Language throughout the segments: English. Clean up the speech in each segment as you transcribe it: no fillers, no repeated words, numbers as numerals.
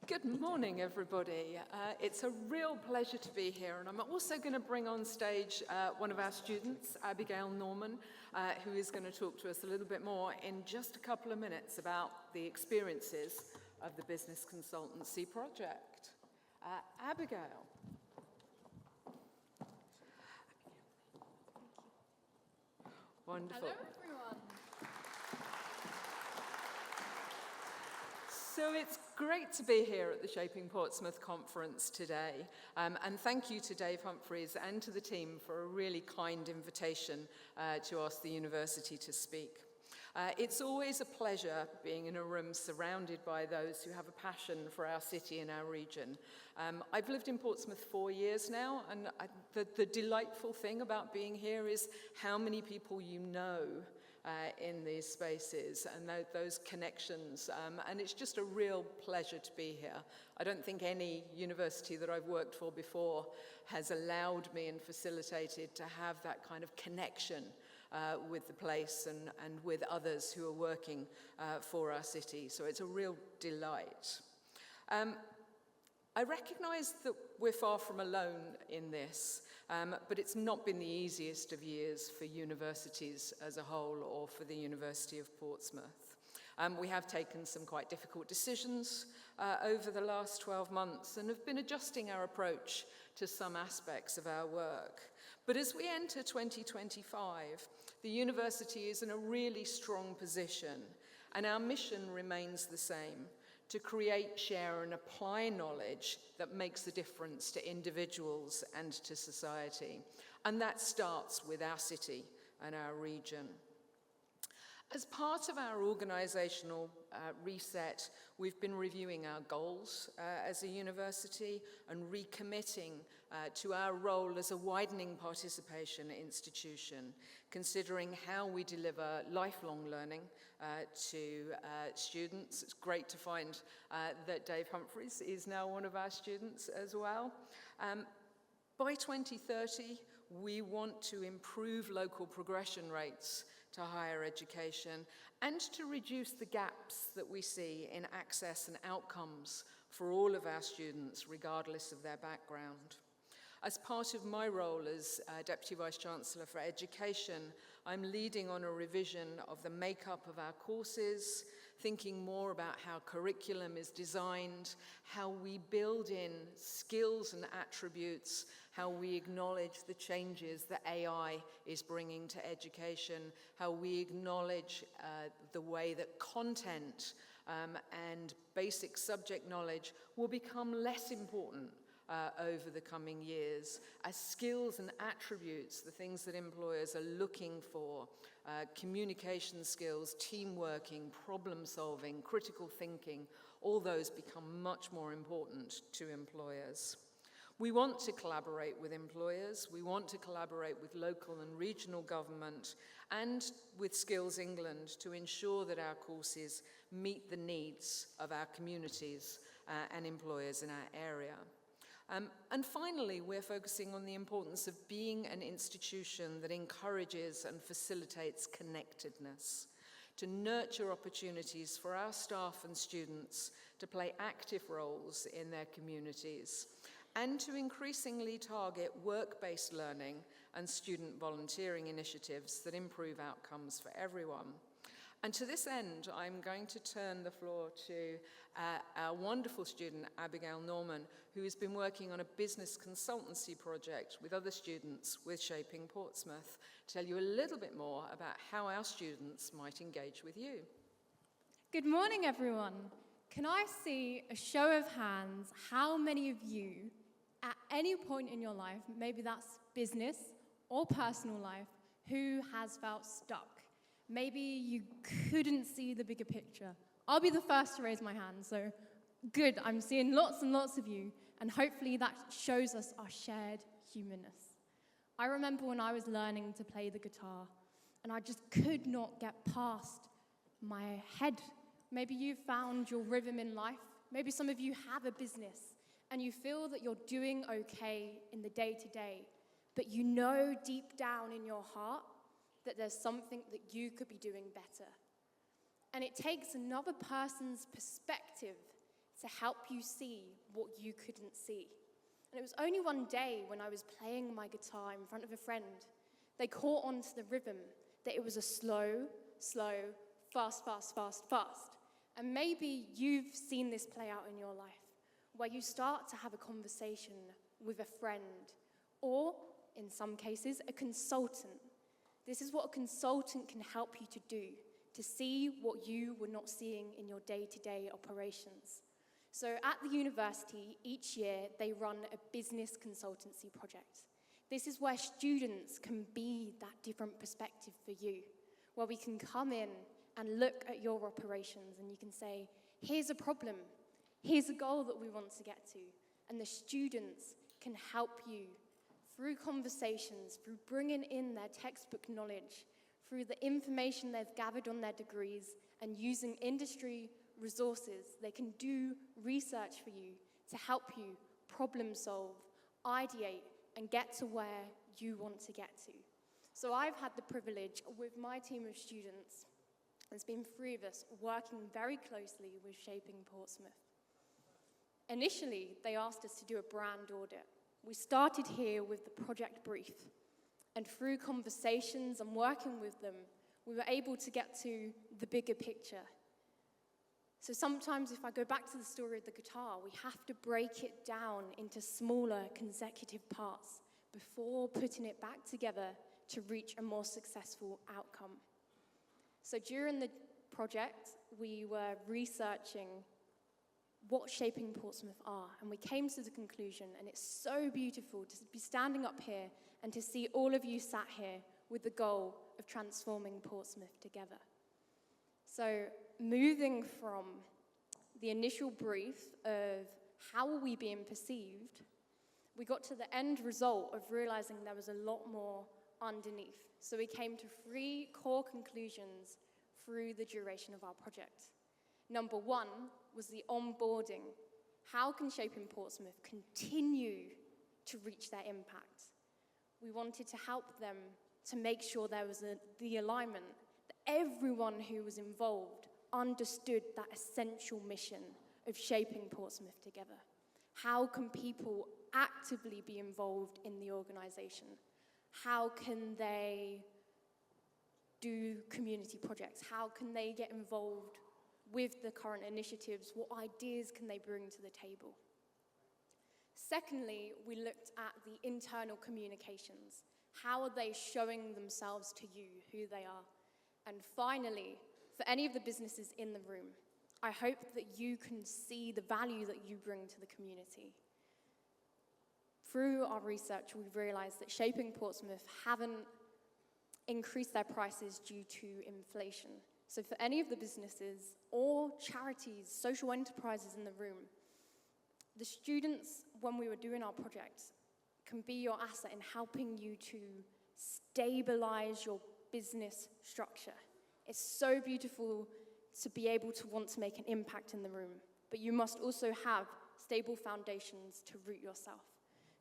Good morning, everybody. It's a real pleasure to be here, and I'm also going to bring on stage one of our students, Abigail Norman, who is going to talk to us a little bit more in just a couple of minutes about the experiences of the Business Consultancy project. Abigail. Wonderful. Hello, everyone. So it's great to be here at the Shaping Portsmouth conference today. And thank you to Dave Humphreys and to the team for a really kind invitation to ask the university to speak. It's always a pleasure being in a room surrounded by those who have a passion for our city and our region. I've lived in Portsmouth 4 years now, and the delightful thing about being here is how many people you know in these spaces and those connections, and it's just a real pleasure to be here. I don't think any university that I've worked for before has allowed me and facilitated to have that kind of connection with the place and with others who are working for our city, so it's a real delight. I recognise that we're far from alone in this, but it's not been the easiest of years for universities as a whole or for the University of Portsmouth. We have taken some quite difficult decisions over the last 12 months and have been adjusting our approach to some aspects of our work. But as we enter 2025, the university is in a really strong position, and our mission remains the same: to create, share, and apply knowledge that makes a difference to individuals and to society. And that starts with our city and our region. As part of our organisational reset, we've been reviewing our goals as a university and recommitting to our role as a widening participation institution, considering how we deliver lifelong learning to students. It's great to find that Dave Humphreys is now one of our students as well. By 2030, we want to improve local progression rates to higher education and to reduce the gaps that we see in access and outcomes for all of our students, regardless of their background. As part of my role as Deputy Vice-Chancellor for Education, I'm leading on a revision of the makeup of our courses, thinking more about how curriculum is designed, how we build in skills and attributes, how we acknowledge the changes that AI is bringing to education, how we acknowledge the way that content and basic subject knowledge will become less important over the coming years as skills and attributes, the things that employers are looking for, communication skills, team working, problem solving, critical thinking, all those become much more important to employers. We want to collaborate with employers, we want to collaborate with local and regional government and with Skills England to ensure that our courses meet the needs of our communities and employers in our area. And finally, we're focusing on the importance of being an institution that encourages and facilitates connectedness, to nurture opportunities for our staff and students to play active roles in their communities, and to increasingly target work-based learning and student volunteering initiatives that improve outcomes for everyone. And to this end, I'm going to turn the floor to our wonderful student, Abigail Norman, who has been working on a business consultancy project with other students with Shaping Portsmouth, to tell you a little bit more about how our students might engage with you. Good morning, everyone. Can I see a show of hands, how many of you, at any point in your life, maybe that's business or personal life, who has felt stuck? Maybe you couldn't see the bigger picture. I'll be the first to raise my hand, so good, I'm seeing lots and lots of you, and hopefully that shows us our shared humanness. I remember when I was learning to play the guitar, and I just could not get past my head. Maybe you've found your rhythm in life. Maybe some of you have a business, and you feel that you're doing okay in the day-to-day, but you know deep down in your heart that there's something that you could be doing better. And it takes another person's perspective to help you see what you couldn't see. And it was only one day when I was playing my guitar in front of a friend, they caught on to the rhythm that it was a slow, slow, fast, fast, fast, fast. And maybe you've seen this play out in your life, where you start to have a conversation with a friend, or in some cases, a consultant. This is what a consultant can help you to do, to see what you were not seeing in your day-to-day operations. So at the university, each year, they run a business consultancy project. This is where students can be that different perspective for you, where we can come in and look at your operations and you can say, here's a problem, here's a goal that we want to get to. And the students can help you through conversations, through bringing in their textbook knowledge, through the information they've gathered on their degrees, and using industry resources. They can do research for you to help you problem solve, ideate, and get to where you want to get to. So I've had the privilege with my team of students, there's been 3 of us working very closely with Shaping Portsmouth. Initially, they asked us to do a brand audit. We started here with the project brief, and through conversations and working with them, we were able to get to the bigger picture. So sometimes if I go back to the story of the guitar, we have to break it down into smaller consecutive parts before putting it back together to reach a more successful outcome. So during the project, we were researching what Shaping Portsmouth are, and we came to the conclusion, and it's so beautiful to be standing up here and to see all of you sat here with the goal of transforming Portsmouth together. So moving from the initial brief of how are we being perceived, we got to the end result of realizing there was a lot more underneath. So we came to 3 core conclusions through the duration of our project. Number 1 was the onboarding. How can Shaping Portsmouth continue to reach their impact? We wanted to help them to make sure there was the alignment, that everyone who was involved understood that essential mission of Shaping Portsmouth together. How can people actively be involved in the organization? How can they do community projects? How can they get involved with the current initiatives? What ideas can they bring to the table? Secondly, we looked at the internal communications. How are they showing themselves to you, who they are? And finally, for any of the businesses in the room, I hope that you can see the value that you bring to the community. Through our research, we've realized that Shaping Portsmouth haven't increased their prices due to inflation. So for any of the businesses or charities, social enterprises in the room, the students, when we were doing our project, can be your asset in helping you to stabilize your business structure. It's so beautiful to be able to want to make an impact in the room, but you must also have stable foundations to root yourself.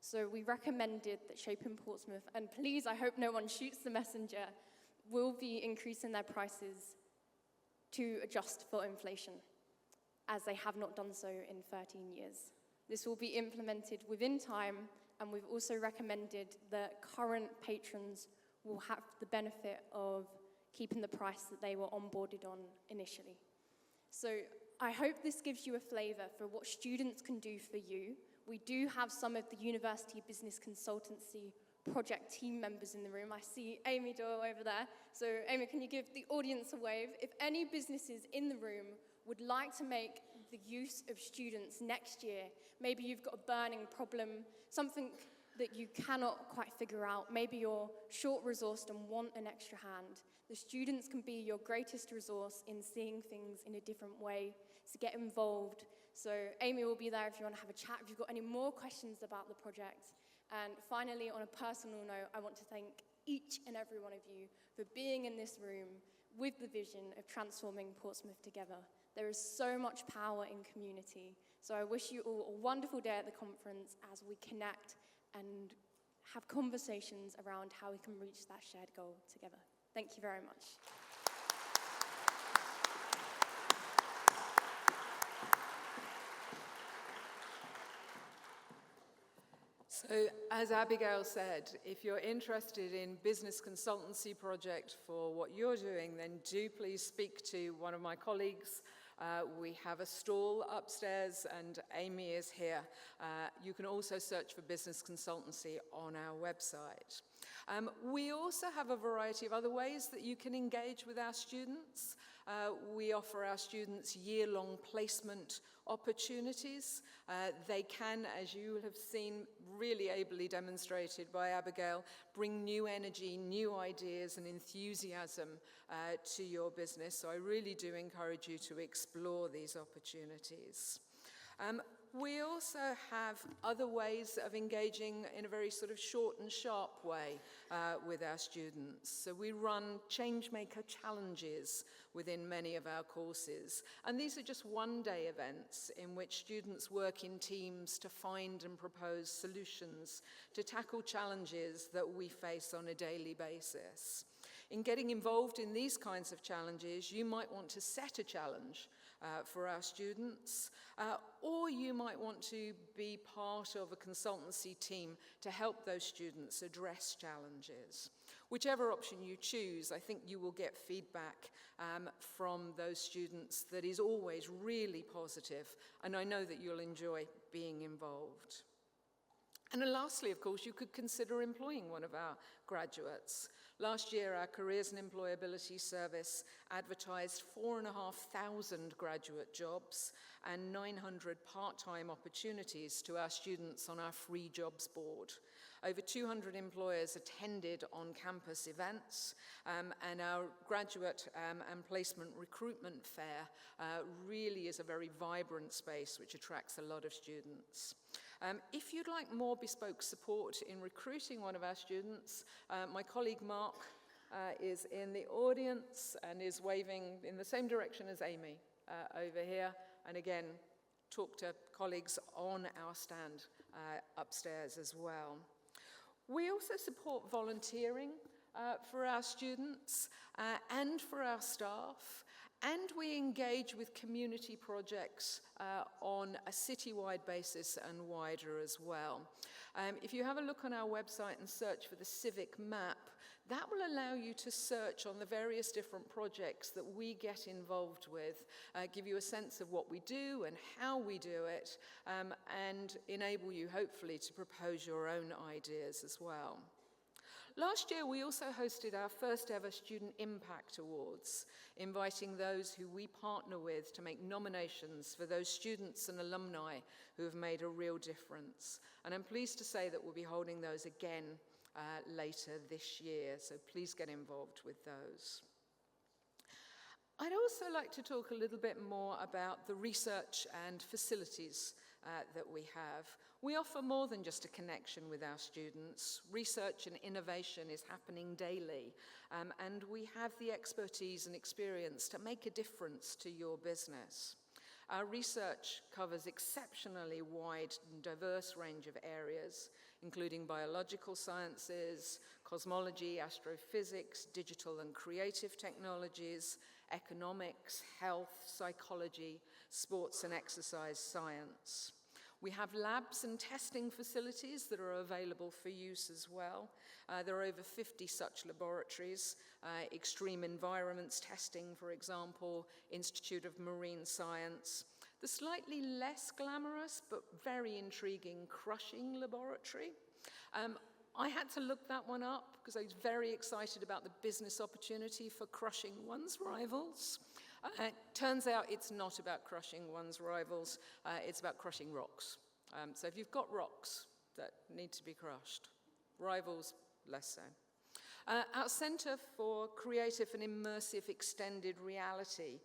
So we recommended that Shaping Portsmouth, and please, I hope no one shoots the messenger, will be increasing their prices to adjust for inflation, as they have not done so in 13 years. This will be implemented within time, and we've also recommended that current patrons will have the benefit of keeping the price that they were onboarded on initially. So I hope this gives you a flavor for what students can do for you. We do have some of the University Business Consultancy project team members in the room. I see Amy Doyle over there. So Amy, can you give the audience a wave? If any businesses in the room would like to make the use of students next year, maybe you've got a burning problem, something that you cannot quite figure out, maybe you're short-resourced and want an extra hand, the students can be your greatest resource in seeing things in a different way, to get involved. So Amy will be there if you want to have a chat, if you've got any more questions about the project. And finally, on a personal note, I want to thank each and every one of you for being in this room with the vision of transforming Portsmouth together. There is so much power in community. So I wish you all a wonderful day at the conference as we connect and have conversations around how we can reach that shared goal together. Thank you very much. So, as Abigail said, if you're interested in business consultancy project for what you're doing, then do please speak to one of my colleagues. We have a stall upstairs and Amy is here. You can also search for business consultancy on our website. We also have a variety of other ways that you can engage with our students. We offer our students year-long placement opportunities. They can, as you have seen really ably demonstrated by Abigail, bring new energy, new ideas and enthusiasm to your business. So I really do encourage you to explore these opportunities. We also have other ways of engaging in a very sort of short and sharp way with our students. So we run Changemaker challenges within many of our courses. And these are just one-day events in which students work in teams to find and propose solutions to tackle challenges that we face on a daily basis. In getting involved in these kinds of challenges, you might want to set a challenge for our students, or you might want to be part of a consultancy team to help those students address challenges. Whichever option you choose, I think you will get feedback from those students that is always really positive, and I know that you'll enjoy being involved. And then lastly, of course, you could consider employing one of our graduates. Last year, our Careers and Employability Service advertised 4,500 graduate jobs and 900 part-time opportunities to our students on our free jobs board. Over 200 employers attended on-campus events, and our graduate and placement recruitment fair really is a very vibrant space which attracts a lot of students. If you'd like more bespoke support in recruiting one of our students, my colleague Mark is in the audience and is waving in the same direction as Amy over here. And again, talk to colleagues on our stand upstairs as well. We also support volunteering for our students and for our staff. And we engage with community projects on a citywide basis and wider as well. If you have a look on our website and search for the civic map, that will allow you to search on the various different projects that we get involved with, give you a sense of what we do and how we do it, and enable you hopefully to propose your own ideas as well. Last year, we also hosted our first ever Student Impact Awards, inviting those who we partner with to make nominations for those students and alumni who have made a real difference. And I'm pleased to say that we'll be holding those again later this year, so please get involved with those. I'd also like to talk a little bit more about the research and facilities that we have. We offer more than just a connection with our students. Research and innovation is happening daily, and we have the expertise and experience to make a difference to your business. Our research covers exceptionally wide and diverse range of areas, including biological sciences, cosmology, astrophysics, digital and creative technologies, economics, health, psychology, sports and exercise science. We have labs and testing facilities that are available for use as well. There are over 50 such laboratories, extreme environments testing, for example, Institute of Marine Science. The slightly less glamorous but very intriguing crushing laboratory. I had to look that one up because I was very excited about the business opportunity for crushing one's rivals. It turns out it's not about crushing one's rivals, it's about crushing rocks. So if you've got rocks that need to be crushed, rivals less so. Our Centre for Creative and Immersive Extended Reality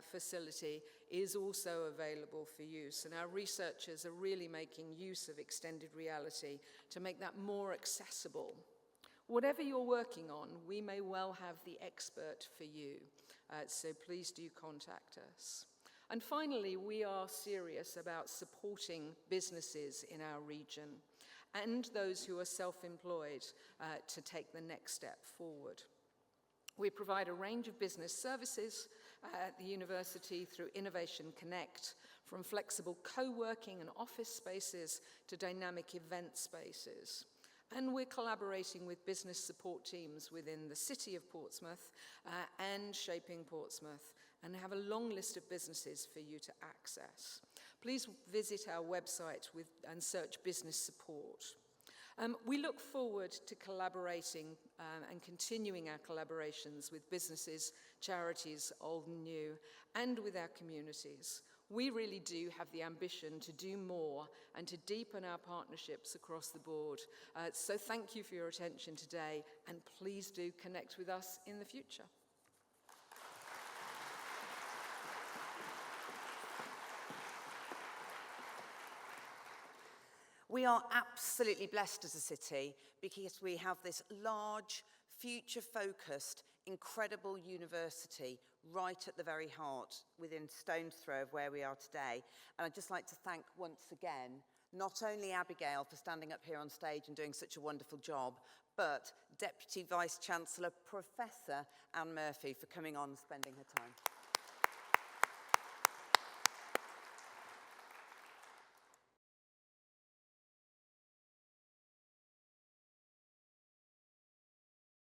facility is also available for use, and our researchers are really making use of extended reality to make that more accessible. Whatever you're working on, we may well have the expert for you, so please do contact us. And finally, we are serious about supporting businesses in our region and those who are self-employed to take the next step forward. We provide a range of business services at the university through Innovation Connect, from flexible co-working and office spaces to dynamic event spaces. And we're collaborating with business support teams within the City of Portsmouth and Shaping Portsmouth, and have a long list of businesses for you to access. Please visit our website and search business support. We look forward to collaborating and continuing our collaborations with businesses, charities, old and new, and with our communities. We really do have the ambition to do more and to deepen our partnerships across the board. So thank you for your attention today, and please do connect with us in the future. We are absolutely blessed as a city because we have this large, future-focused, incredible university right at the very heart, within stone's throw of where we are today. And I'd just like to thank once again, not only Abigail for standing up here on stage and doing such a wonderful job, but Deputy Vice-Chancellor Professor Anne Murphy for coming on and spending her time.